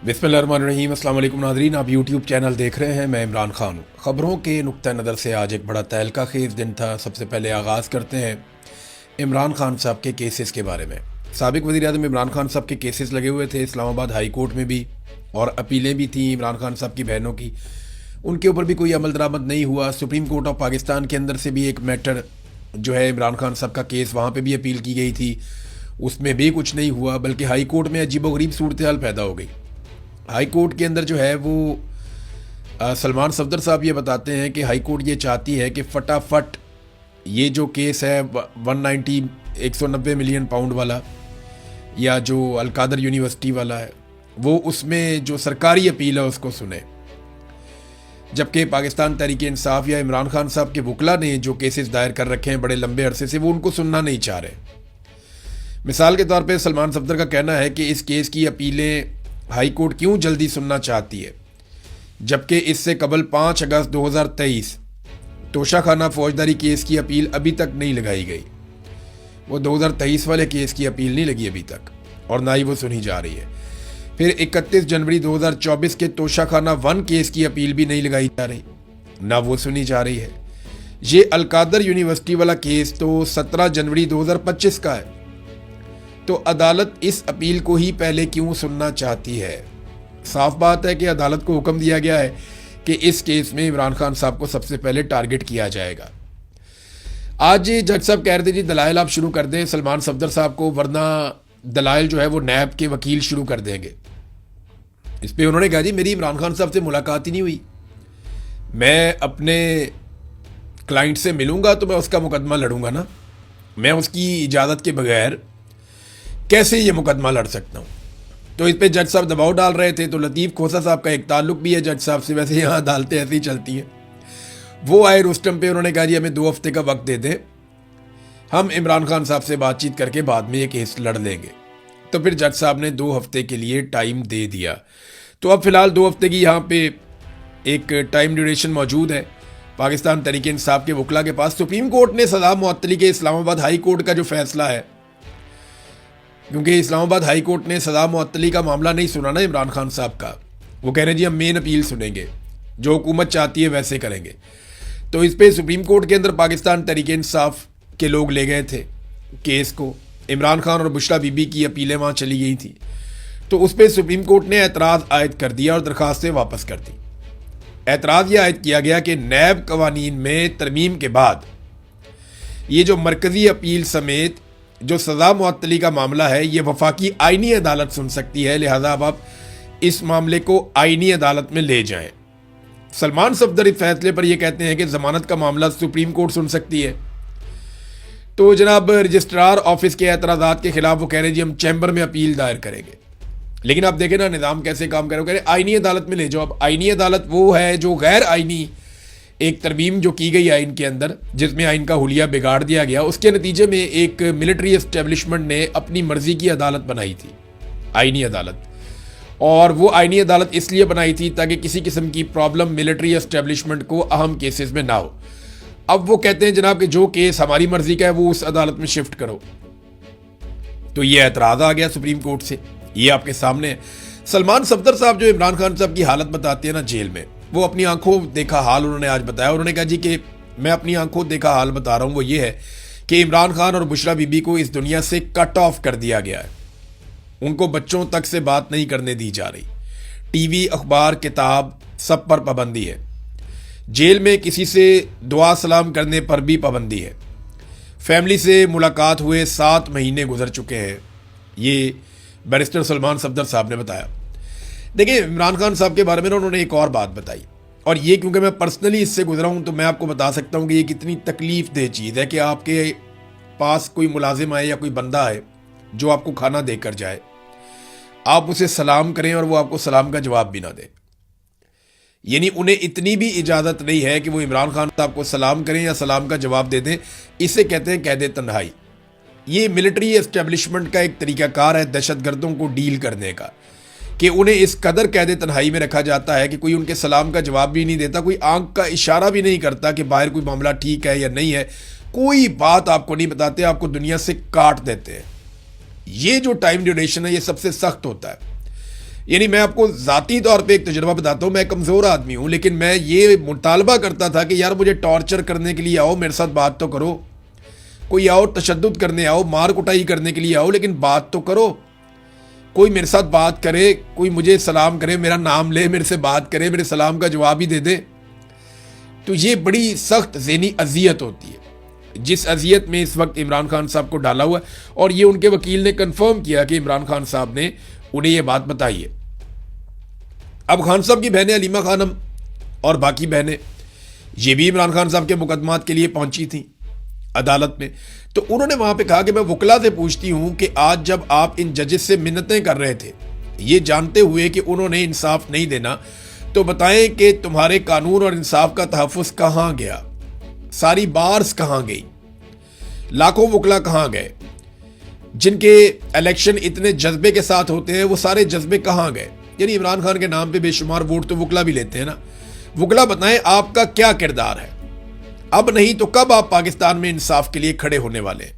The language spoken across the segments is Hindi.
बिस्मिल्लाहिर्रहमानिर्रहीम। अस्सलाम वालेकुम नाज़रीन, आप यूट्यूब चैनल देख रहे हैं। मैं इमरान खान हूँ। ख़बरों के नुक्ता नज़र से आज एक बड़ा तहलका खेज़ दिन था। सबसे पहले आगाज़ करते हैं इमरान खान साहब के केसेस के बारे में। साबिक़ वज़ीर-ए-आज़म इमरान खान साहब के केसेस लगे हुए थे इस्लामाबाद हाई कोर्ट में भी, और अपीलें भी थी इमरान खान साहब की बहनों की। उनके ऊपर भी कोई अमल दरामद नहीं हुआ। सुप्रीम कोर्ट ऑफ पाकिस्तान के अंदर से भी एक मैटर जो है इमरान खान साहब का केस, वहाँ पर भी अपील की गई थी, उसमें भी कुछ नहीं हुआ। बल्कि हाई कोर्ट में अजीबोगरीब सूरत हाल पैदा हो गई। हाई कोर्ट के अंदर जो है वो सलमान सफदर साहब ये बताते हैं कि हाई कोर्ट ये चाहती है कि फटाफट ये जो केस है 190 मिलियन पाउंड वाला, या जो अलकादर यूनिवर्सिटी वाला है, वो उसमें जो सरकारी अपील है उसको सुने। जबकि पाकिस्तान तहरीक इंसाफ या इमरान खान साहब के वकला ने जो केसेस दायर कर रखे हैं बड़े लंबे अरसे से, वो उनको सुनना नहीं चाह रहे। मिसाल के तौर पे सलमान सफदर का कहना है कि इस केस की अपीलें हाई कोर्ट क्यों जल्दी सुनना चाहती है, जबकि इससे कबल 5 अगस्त 2023 तोशाखाना फौजदारी केस की अपील अभी तक नहीं लगाई गई। वो 2023 वाले केस की अपील नहीं लगी अभी तक, और ना ही वो सुनी जा रही है। फिर 31 जनवरी 2024 के तोशाखाना 1 केस की अपील भी नहीं लगाई जा रही, ना वो सुनी जा रही है। ये अलकादर यूनिवर्सिटी वाला केस तो 17 जनवरी 2025 का है। तो अदालत इस अपील को ही पहले क्यों सुनना चाहती है? साफ बात है कि अदालत को हुक्म दिया गया है कि इस केस में इमरान खान साहब को सबसे पहले टारगेट किया जाएगा। आज जज साहब कह रहे थे जी दलाइल आप शुरू कर दें सलमान सफदर साहब को, वरना दलाइल जो है वो नैब के वकील शुरू कर देंगे। इस पर उन्होंने कहा जी मेरी इमरान खान साहब से मुलाकात ही नहीं हुई, मैं अपने क्लाइंट से मिलूंगा तो मैं उसका मुकदमा लड़ूंगा ना, मैं उसकी इजाज़त के बगैर कैसे ये मुकदमा लड़ सकता हूँ। तो इस पे जज साहब दबाव डाल रहे थे। तो लतीफ़ खोसा साहब का एक ताल्लुक भी है जज साहब से, वैसे यहाँ अदालतें ऐसी ही चलती हैं। वो आए रुस्तम पे, उन्होंने कहा जी हमें 2 हफ्ते का वक्त दे दें, हम इमरान खान साहब से बातचीत करके बाद में ये केस लड़ लेंगे। तो फिर जज साहब ने 2 हफ्ते के लिए टाइम दे दिया। तो अब फिलहाल 2 हफ्ते की यहाँ पे एक टाइम ड्यूरेशन मौजूद है पाकिस्तान तहरीक इंसाफ के वकला के पास। सुप्रीम कोर्ट ने सजा मुअत्तली के इस्लामाबाद हाई कोर्ट का जो फैसला है, क्योंकि इस्लामाबाद हाई कोर्ट ने सजा मुअत्तली का मामला नहीं सुना ना इमरान खान साहब का, वो कह रहे हैं जी हम मेन अपील सुनेंगे, जो हुकूमत चाहती है वैसे करेंगे। तो इस पे सुप्रीम कोर्ट के अंदर पाकिस्तान तहरीक इंसाफ के लोग ले गए थे केस को। इमरान खान और बुशरा बीबी की अपीलें वहाँ चली गई थी। तो उस पर सुप्रीम कोर्ट ने एतराज़ आयद कर दिया और दरखास्तें वापस कर दी। एतराज़ यह आयद किया गया कि नैब कवानीन में तरमीम के बाद ये जो मरकज़ी अपील समेत जो सज़ा मुअत्तली का मामला है, ये वफाकी आइनी अदालत सुन सकती है, लिहाजा अब आप इस मामले को आइनी अदालत में ले जाएं। सलमान सफदर इस फैसले पर यह कहते हैं कि जमानत का मामला सुप्रीम कोर्ट सुन सकती है। तो जनाब रजिस्ट्रार ऑफिस के एतराज़ात के खिलाफ वो कह रहे हैं जी हम चैम्बर में अपील दायर करेंगे। लेकिन आप देखें ना निज़ाम कैसे काम करे, वो कह रहे आइनी अदालत में ले जाओ। अब आइनी अदालत वो है जो गैर आइनी एक तरमीम जो की गई आइन के अंदर, जिसमें आइन का हुलिया बिगाड़ दिया गया, उसके नतीजे में एक मिलिट्री एस्टेब्लिशमेंट ने अपनी मर्जी की अदालत बनाई थी, आइनी अदालत। और वो आइनी अदालत इसलिए बनाई थी ताकि किसी किस्म की प्रॉब्लम मिलिट्री एस्टेब्लिशमेंट को अहम केसेस में ना हो। अब वो कहते हैं जनाब कि जो केस हमारी मर्जी का है वो उस अदालत में शिफ्ट करो। तो ये एतराज़ आ गया सुप्रीम कोर्ट से, ये आपके सामने है। सलमान सफदर साहब जो इमरान खान साहब की हालत बताते हैं ना जेल में, वो अपनी आंखों देखा हाल उन्होंने आज बताया। उन्होंने कहा जी कि मैं अपनी आंखों देखा हाल बता रहा हूँ, वो ये है कि इमरान खान और बुशरा बीबी को इस दुनिया से कट ऑफ कर दिया गया है। उनको बच्चों तक से बात नहीं करने दी जा रही। टीवी, अखबार, किताब सब पर पाबंदी है। जेल में किसी से दुआ सलाम करने पर भी पाबंदी है। फैमिली से मुलाकात हुए 7 महीने गुजर चुके हैं, ये बैरिस्टर सलमान सफदर साहब ने बताया। देखिए इमरान खान साहब के बारे में उन्होंने एक और बात बताई, और ये क्योंकि मैं पर्सनली इससे गुजरा हूँ तो मैं आपको बता सकता हूँ कि ये कितनी तकलीफ देह चीज़ है कि आपके पास कोई मुलाजिम आए या कोई बंदा आए जो आपको खाना देकर जाए, आप उसे सलाम करें और वो आपको सलाम का जवाब भी ना दे। यानी उन्हें इतनी भी इजाज़त नहीं है कि वो इमरान खान साहब को सलाम करें या सलाम का जवाब दे दें। इसे कहते हैं कैद तन्हाई। ये मिलिट्री एस्टेब्लिशमेंट का एक तरीक़ाकार है दहशतगर्दों को डील करने का, कि उन्हें इस कदर कैद तन्हाई में रखा जाता है कि कोई उनके सलाम का जवाब भी नहीं देता, कोई आंख का इशारा भी नहीं करता कि बाहर कोई मामला ठीक है या नहीं है, कोई बात आपको नहीं बताते, आपको दुनिया से काट देते हैं। ये जो टाइम ड्यूरेशन है ये सबसे सख्त होता है। यानी मैं आपको ज़ाती तौर पे एक तजुर्बा बताता हूँ, मैं कमज़ोर आदमी हूँ, लेकिन मैं ये मुतालबा करता था कि यार मुझे टॉर्चर करने के लिए आओ, मेरे साथ बात तो करो, कोई आओ तशद्दुद करने आओ, मार कुटाई करने के लिए आओ, लेकिन बात तो करो, कोई मेरे साथ बात करे, कोई मुझे सलाम करे, मेरा नाम ले, मेरे से बात करे, मेरे सलाम का जवाब ही दे दे। तो ये बड़ी सख्त ज़हनी अजियत होती है, जिस अजियत में इस वक्त इमरान खान साहब को डाला हुआ है। और ये उनके वकील ने कंफर्म किया कि इमरान खान साहब ने उन्हें ये बात बताई है। अब खान साहब की बहनें अलीमा खानम और बाकी बहनें ये भी इमरान खान साहब के मुकदमात के लिए पहुंची थी अदालत में। तो उन्होंने वहां पे कहा कि मैं वकला से पूछती हूं कि आज जब आप इन जजेस से मिन्नतें कर रहे थे, ये जानते हुए कि उन्होंने इंसाफ नहीं देना, तो बताएं कि तुम्हारे कानून और इंसाफ का तहफ़्फ़ुज़ कहाँ गया, सारी बार्स कहाँ गई, लाखों वकला कहाँ गए, जिनके इलेक्शन इतने जज्बे के साथ होते हैं वो सारे जज्बे कहाँ गए। यानी इमरान खान के नाम पे बेशुमार वोट तो वकला भी लेते हैं ना। वकला बताएं आपका क्या किरदार है, अब नहीं तो कब आप पाकिस्तान में इंसाफ के लिए खड़े होने वाले हैं।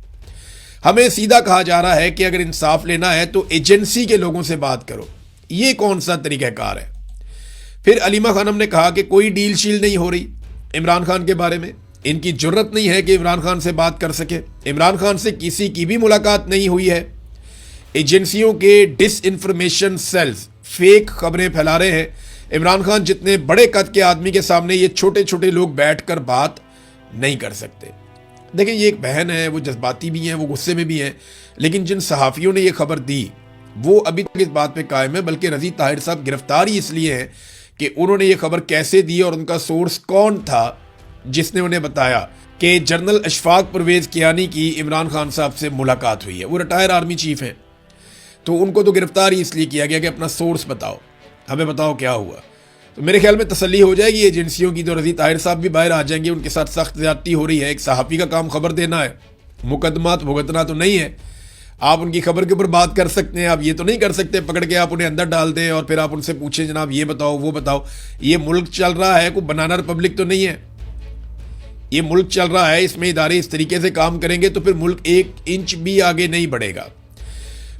हमें सीधा कहा जा रहा है कि अगर इंसाफ लेना है तो एजेंसी के लोगों से बात करो। ये कौन सा तरीक़ाकार है। फिर अलीमा खानम ने कहा कि कोई डील शील नहीं हो रही इमरान खान के बारे में, इनकी जुर्रत नहीं है कि इमरान खान से बात कर सके, इमरान खान से किसी की भी मुलाकात नहीं हुई है। एजेंसियों के डिस इन्फॉर्मेशन सेल्स फेक खबरें फैला रहे हैं। इमरान खान जितने बड़े कद के आदमी के सामने ये छोटे छोटे लोग बैठकर बात नहीं कर सकते। देखिए, ये एक बहन है, वो जज्बाती भी हैं, वो गुस्से में भी हैं, लेकिन जिन सहाफ़ियों ने ये खबर दी वो अभी तक इस बात पे कायम है। बल्कि रज़ी ताहिर साहब गिरफ्तार ही इसलिए हैं कि उन्होंने ये खबर कैसे दी और उनका सोर्स कौन था जिसने उन्हें बताया कि जनरल अशफाक परवेज़ कियानी की इमरान खान साहब से मुलाकात हुई है। वो रिटायर आर्मी चीफ हैं, तो उनको तो गिरफ्तार ही इसलिए किया गया कि अपना सोर्स बताओ, हमें बताओ क्या हुआ। तो मेरे ख्याल में तसल्ली हो जाएगी एजेंसियों की, तो रज़ी ताहिर साहब भी बाहर आ जाएंगे। उनके साथ सख्त ज़्यादती हो रही है। एक सहाफ़ी का काम खबर देना है, मुकदमात भुगतना तो नहीं है। आप उनकी खबर के ऊपर बात कर सकते हैं, आप ये तो नहीं कर सकते पकड़ के आप उन्हें अंदर डाल दें और फिर आप उनसे पूछें जनाब ये बताओ वो बताओ। ये मुल्क चल रहा है, कोई बनाना रिपब्लिक तो नहीं है। ये मुल्क चल रहा है, इसमें इदारे इस तरीके से काम करेंगे तो फिर मुल्क एक इंच भी आगे नहीं बढ़ेगा।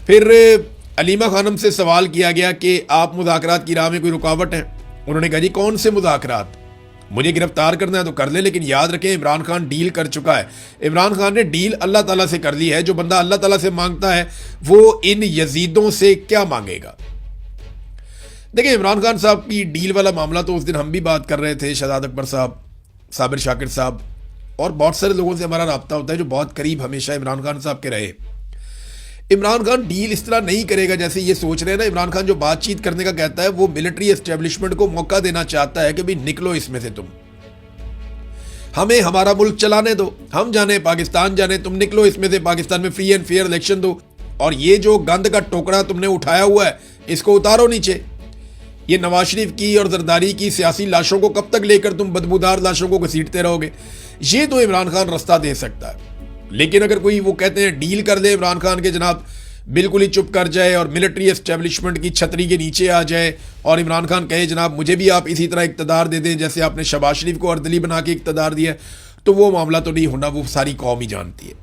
फिर अलीमा खानम से सवाल किया गया कि आप मुज़ाकरात की राह में कोई रुकावट है। उन्होंने कहा जी कौन से मुज़ाकरात, मुझे गिरफ्तार करना है तो कर ले, लेकिन याद रखें इमरान खान डील कर चुका है। इमरान खान ने डील अल्लाह ताला से कर ली है। जो बंदा अल्लाह ताला से मांगता है वो इन यजीदों से क्या मांगेगा। देखिए, इमरान खान साहब की डील वाला मामला तो उस दिन हम भी बात कर रहे थे, शहजाद अकबर साहब, साबिर शाकिर साहब और बहुत सारे लोगों से हमारा रब्ता होता है जो बहुत करीब हमेशा इमरान खान साहब के रहे। इमरान खान डील इस तरह नहीं करेगा जैसे ये सोच रहे हैं ना। इमरान खान जो बातचीत करने का कहता है वो मिलिट्री एस्टेब्लिशमेंट को मौका देना चाहता है कि भाई निकलो इसमें से, तुम हमें हमारा मुल्क चलाने दो, हम जाने पाकिस्तान जाने, तुम निकलो इसमें से, पाकिस्तान में फ्री एंड फेयर इलेक्शन दो और ये जो गंद का टोकरा तुमने उठाया हुआ है इसको उतारो नीचे। ये नवाज शरीफ की और जरदारी की सियासी लाशों को कब तक लेकर तुम बदबूदार लाशों को घसीटते रहोगे। ये तो इमरान खान रास्ता दे सकता है। लेकिन अगर कोई वो कहते हैं डील कर दे इमरान खान के जनाब, बिल्कुल ही चुप कर जाए और मिलिट्री एस्टेब्लिशमेंट की छतरी के नीचे आ जाए और इमरान खान कहे जनाब मुझे भी आप इसी तरह इक़्तिदार दे दें जैसे आपने शहबाज शरीफ को अर्दली बना के इक़्तिदार दिया, तो वो मामला तो नहीं होना, वो सारी कौम ही जानती है।